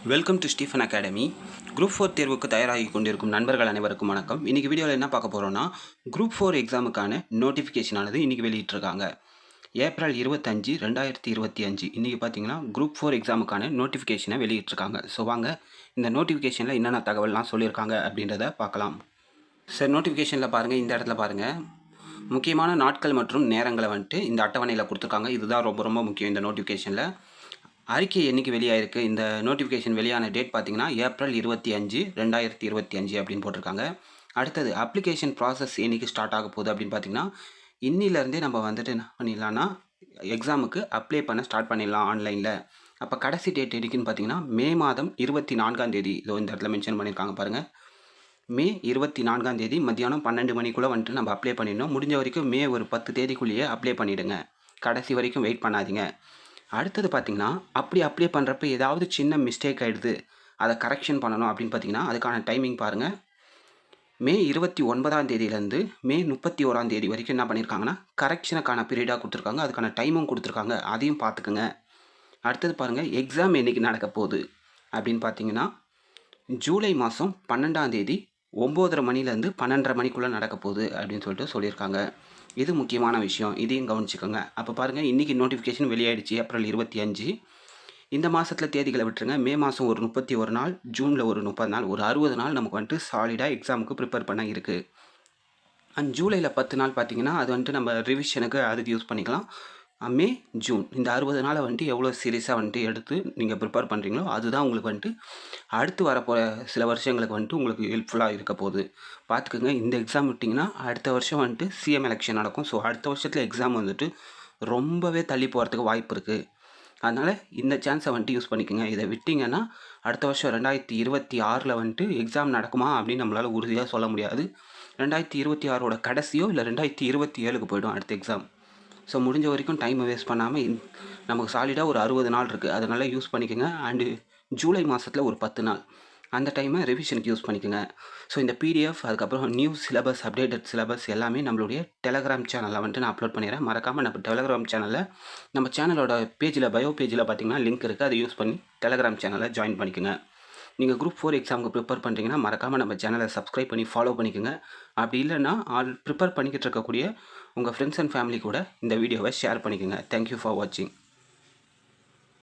Welcome to Stephen academy. Group 4 தேர்வுக்கு தயாராகி கொண்டிருக்கும் நண்பர்கள் அனைவருக்கும் வணக்கம். இன்றைக்கி வீடியோவில் என்ன பார்க்க போகிறோன்னா, குரூப் 4 எக்ஸாமுக்கான நோட்டிஃபிகேஷனானது இன்றைக்கி வெளியிட்டிருக்காங்க. ஏப்ரல் 25, 2025 இன்றைக்கி பார்த்தீங்கன்னா குரூப் 4 எக்ஸாமுக்கான நோட்டிஃபிகேஷனை வெளியிட்டிருக்காங்க. ஸோ வாங்க இந்த நோட்டிஃபிகேஷனில் என்னென்ன தகவல்லாம் சொல்லியிருக்காங்க அப்படின்றத பார்க்கலாம். சார் நோட்டிஃபிகேஷனில் பாருங்கள், இந்த இடத்துல பாருங்கள், முக்கியமான நாட்கள் மற்றும் நேரங்களை வந்துட்டு இந்த அட்டவணையில் கொடுத்துருக்காங்க. இதுதான் ரொம்ப ரொம்ப முக்கியம். இந்த நோட்டிஃபிகேஷனில் அறிக்கை என்றைக்கு வெளியாயிருக்கு, இந்த நோட்டிஃபிகேஷன் வெளியான டேட் பார்த்தீங்கன்னா ஏப்ரல் 25, 2025 அப்படின்னு போட்டிருக்காங்க. அடுத்தது அப்ளிகேஷன் ப்ராசஸ் என்றைக்கு ஸ்டார்ட் ஆக போகுது அப்படின்னு பார்த்தீங்கன்னா, இன்னிலேருந்தே நம்ம வந்துட்டு என்ன பண்ணிடலான்னா எக்ஸாமுக்கு அப்ளை பண்ண ஸ்டார்ட் பண்ணிடலாம் ஆன்லைனில். அப்போ கடைசி டேட் எதுக்குன்னு பார்த்தீங்கன்னா மே மாதம் 24ஆம் தேதி. இதோ இந்த இடத்துல மென்ஷன் பண்ணியிருக்காங்க பாருங்கள். மே 24ஆம் தேதி மத்தியானம் 12 மணிக்குள்ளே வந்துட்டு நம்ம அப்ளை பண்ணிடணும். முடிஞ்ச வரைக்கும் மே ஒரு 10 தேதிக்குள்ளேயே அப்ளை பண்ணிவிடுங்க. கடைசி வரைக்கும் வெயிட் பண்ணாதீங்க. அடுத்தது பார்த்திங்கன்னா அப்படி அப்ளை பண்ணுறப்ப ஏதாவது சின்ன மிஸ்டேக் ஆகிடுது, அதை கரெக்ஷன் பண்ணணும் அப்படின்னு பார்த்தீங்கன்னா அதுக்கான டைமிங் பாருங்கள். மே 29ஆம் தேதியிலேருந்து மே 31ஆம் தேதி வரைக்கும் என்ன பண்ணியிருக்காங்கன்னா கரெக்ஷனுக்கான பீரியடாக கொடுத்துருக்காங்க. அதுக்கான டைமும் கொடுத்துருக்காங்க. அதையும் பார்த்துக்குங்க. அடுத்தது பாருங்கள், எக்ஸாம் என்றைக்கு நடக்க போகுது அப்படின்னு பார்த்தீங்கன்னா ஜூலை மாதம் 12ஆம் தேதி 9:30 மணிலேருந்து 12:30 மணிக்குள்ளே நடக்க போகுது அப்படின்னு சொல்லிட்டு சொல்லியிருக்காங்க. இது முக்கியமான விஷயம், இதையும் கவனிச்சுக்கோங்க. அப்போ பாருங்கள், இன்றைக்கி நோட்டிஃபிகேஷன் வெளியாயிடுச்சு ஏப்ரல் 25. இந்த மாதத்தில் தேதிகளை விட்டுருங்க. மே மாதம் ஒரு 31 நாள், ஜூனில் ஒரு 30 நாள், ஒரு 60 நாள் நமக்கு வந்துட்டு சாலிடாக எக்ஸாமுக்கு ப்ரிப்பேர் பண்ண இருக்குது. அண்ட் ஜூலையில் 10 நாள் பார்த்திங்கன்னா அது வந்துட்டு நம்ம ரிவிஷனுக்கு அதுக்கு யூஸ் பண்ணிக்கலாம். மே, ஜூன் இந்த 60 நாளை வந்துட்டு எவ்வளோ சீரியஸாக வந்துட்டு எடுத்து நீங்கள் ப்ரிப்பேர் பண்ணுறீங்களோ அதுதான் உங்களுக்கு வந்துட்டு அடுத்து வரப்போகிற சில வருஷங்களுக்கு வந்துட்டு உங்களுக்கு ஹெல்ப்ஃபுல்லாக இருக்க போகுது. பார்த்துக்கோங்க, இந்த எக்ஸாம் விட்டிங்கன்னா அடுத்த வருஷம் வந்துட்டு சிஎம் எலெக்ஷன் நடக்கும். ஸோ அடுத்த வருஷத்தில் எக்ஸாம் வந்துட்டு ரொம்பவே தள்ளி போகிறதுக்கு வாய்ப்பு இருக்குது. அதனால் இந்த சான்ஸை வந்துட்டு யூஸ் பண்ணிக்கோங்க. இதை விட்டிங்கன்னா அடுத்த வருஷம் 2026 வந்துட்டு எக்ஸாம் நடக்குமா அப்படின்னு நம்மளால் உறுதியாக சொல்ல முடியாது. 2026ஓட கடைசியோ இல்லை 2027க்கு போய்டும் அடுத்த எக்ஸாம். ஸோ முடிஞ்ச வரைக்கும் டைமை வேஸ்ட் பண்ணாமல் நமக்கு சாலிடாக ஒரு 60 நாள் இருக்குது, அதனால் யூஸ் பண்ணிக்கோங்க. அண்டு ஜூலை மாதத்தில் ஒரு 10 நாள் அந்த டைமை ரிவிஷனுக்கு யூஸ் பண்ணிக்கோங்க. ஸோ இந்த பிடிஎஃப் அதுக்கப்புறம் நியூ சிலபஸ், அப்டேட்டட் சிலபஸ் எல்லாமே நம்மளுடைய டெலகிராம் சேனலில் வந்துட்டு நான் அப்லோட் பண்ணிடுறேன். மறக்காமல் நம்ம டெலகிராம் சேனலில் நம்ம சேனலோட பேஜில் பயோ பேஜில் பார்த்திங்கன்னா லிங்க் இருக்குது, அதை யூஸ் பண்ணி டெலகிராம் சேனலில் ஜாயின் பண்ணிக்கோங்க. நீங்கள் குரூப் 4 எக்ஸாமுக்கு ப்ரிப்பேர் பண்ணுறீங்கன்னா மறக்காமல் நம்ம சேனலை சப்ஸ்கிரைப் பண்ணி ஃபாலோ பண்ணிக்கோங்க. அப்படி இல்லைன்னா ப்ரிப்பேர் பண்ணிக்கிட்டு இருக்கக்கூடிய உங்கள் ஃப்ரெண்ட்ஸ் அண்ட் ஃபேமிலி கூட இந்த வீடியோவை ஷேர் பண்ணிக்கோங்க. தேங்க்யூ ஃபார் வாட்சிங்.